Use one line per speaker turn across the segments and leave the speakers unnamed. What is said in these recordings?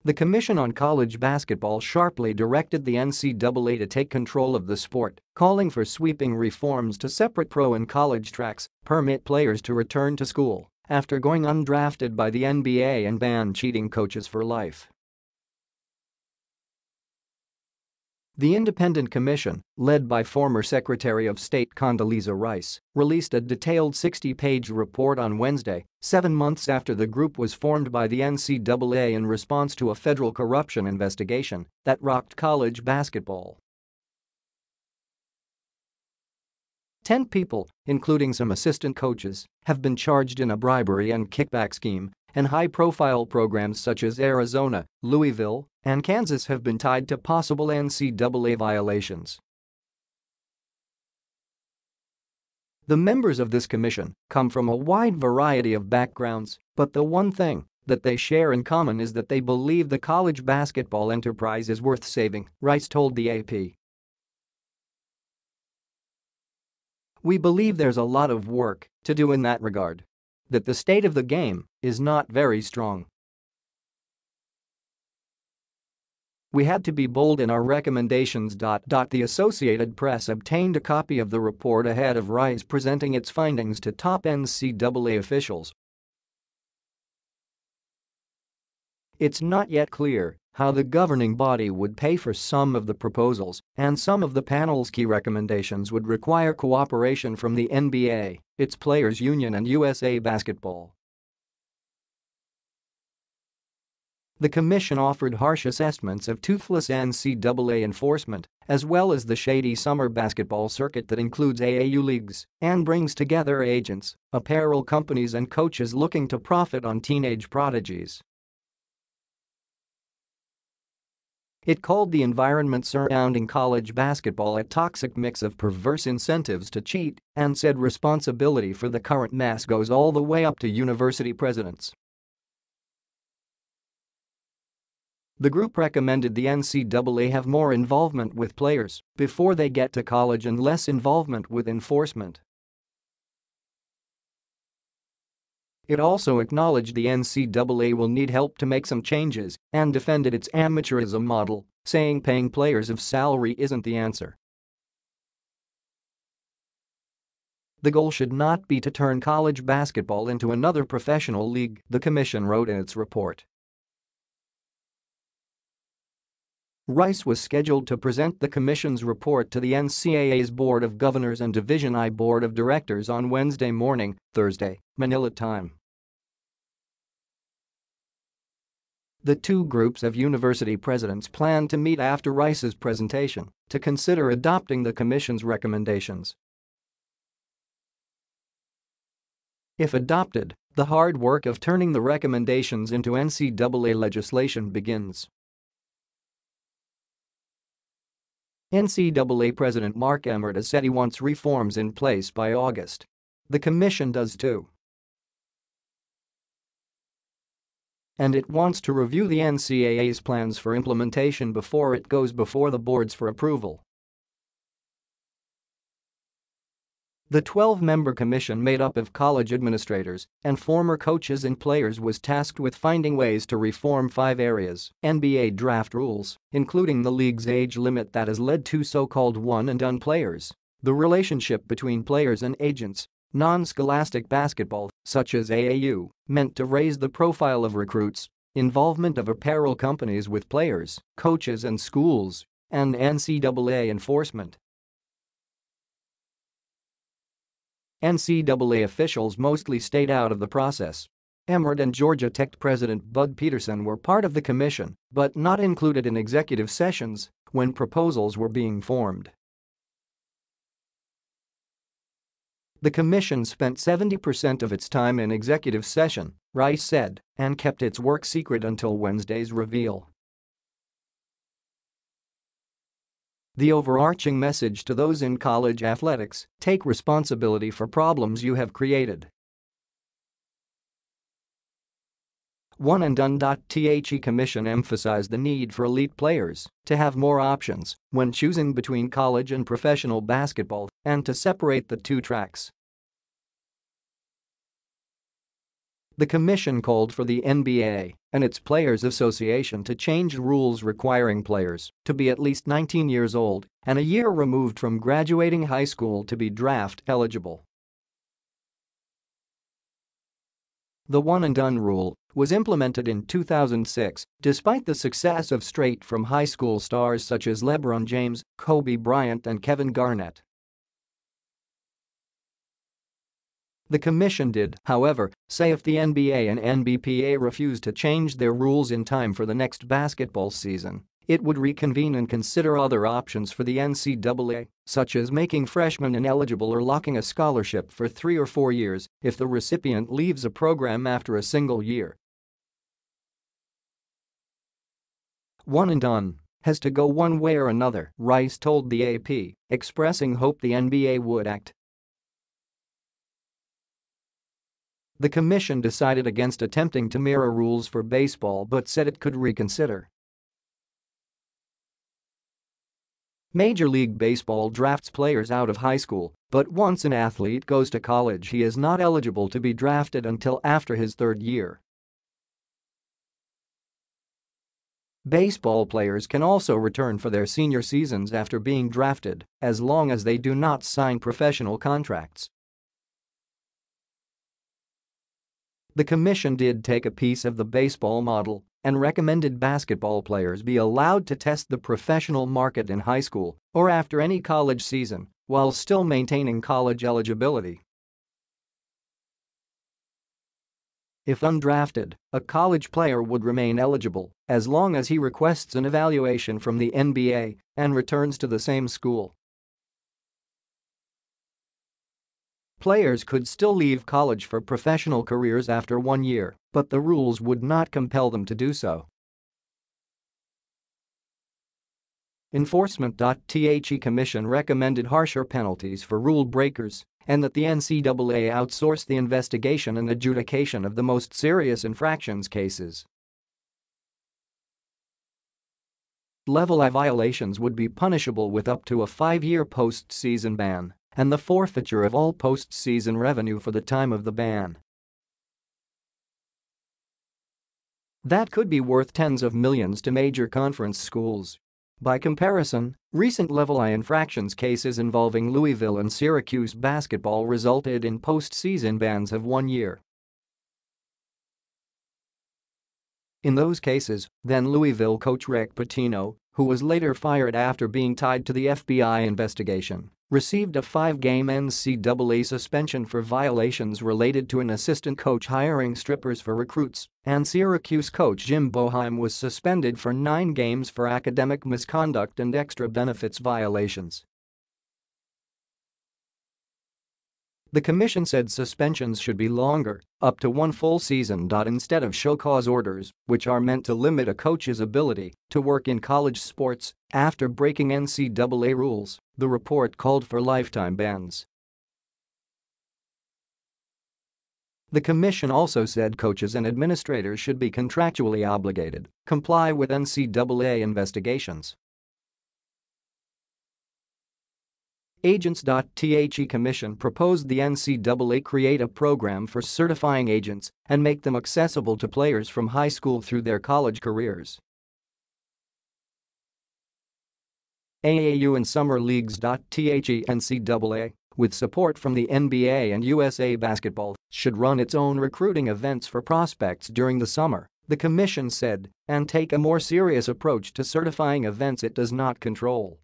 The Commission on College Basketball sharply directed the NCAA to take control of the sport, calling for sweeping reforms to separate pro and college tracks, permit players to return to school after going undrafted by the NBA, and ban cheating coaches for life. The independent commission, led by former Secretary of State Condoleezza Rice, released a detailed 60-page report on Wednesday, 7 months after the group was formed by the NCAA in response to a federal corruption investigation that rocked college basketball. 10 people, including some assistant coaches, have been charged in a bribery and kickback scheme, and high-profile programs such as Arizona, Louisville, and Kansas have been tied to possible NCAA violations. The members of this commission come from a wide variety of backgrounds, but the one thing that they share in common is that they believe the college basketball enterprise is worth saving, Rice told the AP. "We believe there's a lot of work to do in that regard. That the state of the game is not very strong. We had to be bold in our recommendations." The Associated Press obtained a copy of the report ahead of Rice presenting its findings to top NCAA officials. It's not yet clear how the governing body would pay for some of the proposals, and some of the panel's key recommendations would require cooperation from the NBA, its players' union, and USA Basketball. The commission offered harsh assessments of toothless NCAA enforcement, as well as the shady summer basketball circuit that includes AAU leagues and brings together agents, apparel companies, and coaches looking to profit on teenage prodigies. It called the environment surrounding college basketball a toxic mix of perverse incentives to cheat and said responsibility for the current mess goes all the way up to university presidents. The group recommended the NCAA have more involvement with players before they get to college and less involvement with enforcement. It also acknowledged the NCAA will need help to make some changes and defended its amateurism model, saying paying players a salary isn't the answer. The goal should not be to turn college basketball into another professional league, the commission wrote in its report. Rice was scheduled to present the commission's report to the NCAA's Board of Governors and Division I Board of Directors on Wednesday morning, Thursday, Manila time. The two groups of university presidents plan to meet after Rice's presentation to consider adopting the commission's recommendations. If adopted, the hard work of turning the recommendations into NCAA legislation begins. NCAA President Mark Emmert has said he wants reforms in place by August. The commission does too. And it wants to review the NCAA's plans for implementation before it goes before the boards for approval. The 12-member commission made up of college administrators and former coaches and players was tasked with finding ways to reform 5 areas: NBA draft rules, including the league's age limit that has led to so-called one-and-done players, the relationship between players and agents, non-scholastic basketball, such as AAU, meant to raise the profile of recruits, involvement of apparel companies with players, coaches, and schools, and NCAA enforcement. NCAA officials mostly stayed out of the process. Emmert and Georgia Tech President Bud Peterson were part of the commission, but not included in executive sessions when proposals were being formed. The commission spent 70% of its time in executive session, Rice said, and kept its work secret until Wednesday's reveal. The overarching message to those in college athletics: take responsibility for problems you have created. One and Done. The commission emphasized the need for elite players to have more options when choosing between college and professional basketball and to separate the two tracks. The commission called for the NBA and its Players Association to change rules requiring players to be at least 19 years old and a year removed from graduating high school to be draft eligible. The one-and-done rule was implemented in 2006 despite the success of straight-from-high-school stars such as LeBron James, Kobe Bryant and Kevin Garnett. The commission did, however, say if the NBA and NBPA refused to change their rules in time for the next basketball season, it would reconvene and consider other options for the NCAA, such as making freshmen ineligible or locking a scholarship for 3 or 4 years if the recipient leaves a program after a single year. One and done has to go one way or another, Rice told the AP, expressing hope the NBA would act. The commission decided against attempting to mirror rules for baseball but said it could reconsider. Major League Baseball drafts players out of high school, but once an athlete goes to college he is not eligible to be drafted until after his third year. Baseball players can also return for their senior seasons after being drafted, as long as they do not sign professional contracts. The commission did take a piece of the baseball model and recommended basketball players be allowed to test the professional market in high school or after any college season while still maintaining college eligibility. If undrafted, a college player would remain eligible as long as he requests an evaluation from the NBA and returns to the same school. Players could still leave college for professional careers after 1 year, but the rules would not compel them to do so. Enforcement.The Commission recommended harsher penalties for rule breakers and that the NCAA outsource the investigation and adjudication of the most serious infractions cases. Level I violations would be punishable with up to a 5-year postseason ban and the forfeiture of all postseason revenue for the time of the ban. That could be worth tens of millions to major conference schools. By comparison, recent Level I infractions cases involving Louisville and Syracuse basketball resulted in postseason bans of 1 year. In those cases, then Louisville coach Rick Pitino, who was later fired after being tied to the FBI investigation, received a 5-game NCAA suspension for violations related to an assistant coach hiring strippers for recruits, and Syracuse coach Jim Boeheim was suspended for 9 games for academic misconduct and extra benefits violations. The commission said suspensions should be longer, up to 1 full season. Instead of show cause orders, which are meant to limit a coach's ability to work in college sports after breaking NCAA rules, the report called for lifetime bans. The commission also said coaches and administrators should be contractually obligated to comply with NCAA investigations. Agents.The Commission proposed the NCAA create a program for certifying agents and make them accessible to players from high school through their college careers. AAU and summer leagues.The NCAA, with support from the NBA and USA Basketball, should run its own recruiting events for prospects during the summer, the commission said, and take a more serious approach to certifying events it does not control.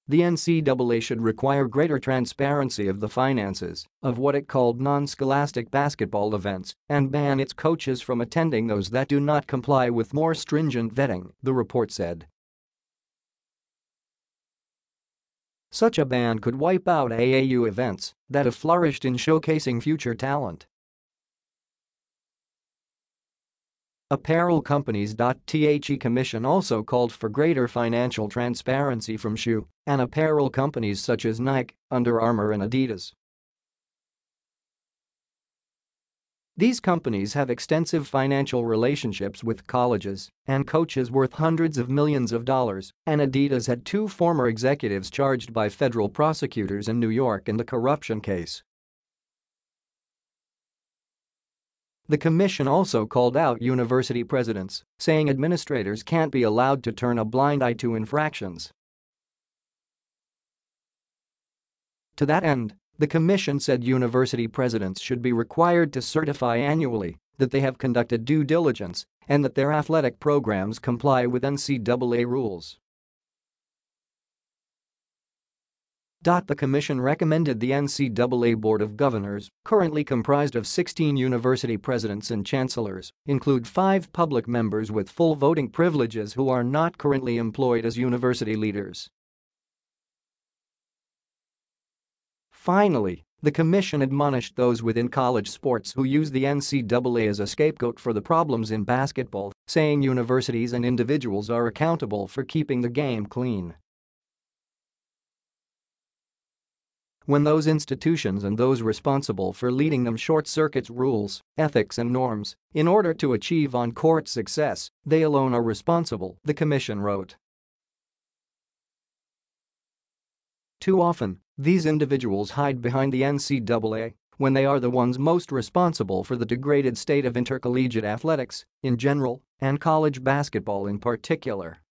The NCAA should require greater transparency of the finances of what it called non-scholastic basketball events and ban its coaches from attending those that do not comply with more stringent vetting, the report said. Such a ban could wipe out AAU events that have flourished in showcasing future talent. Apparel companies.The commission also called for greater financial transparency from shoe and apparel companies such as Nike, Under Armour and Adidas. These companies have extensive financial relationships with colleges and coaches worth hundreds of millions of dollars, and Adidas had 2 former executives charged by federal prosecutors in New York in the corruption case. The commission also called out university presidents, saying administrators can't be allowed to turn a blind eye to infractions. To that end, the commission said university presidents should be required to certify annually that they have conducted due diligence and that their athletic programs comply with NCAA rules. The commission recommended the NCAA Board of Governors, currently comprised of 16 university presidents and chancellors, include 5 public members with full voting privileges who are not currently employed as university leaders. Finally, the commission admonished those within college sports who use the NCAA as a scapegoat for the problems in basketball, saying universities and individuals are accountable for keeping the game clean. When those institutions and those responsible for leading them short-circuit rules, ethics and norms in order to achieve on-court success, they alone are responsible, the commission wrote. Too often, these individuals hide behind the NCAA when they are the ones most responsible for the degraded state of intercollegiate athletics in general and college basketball in particular.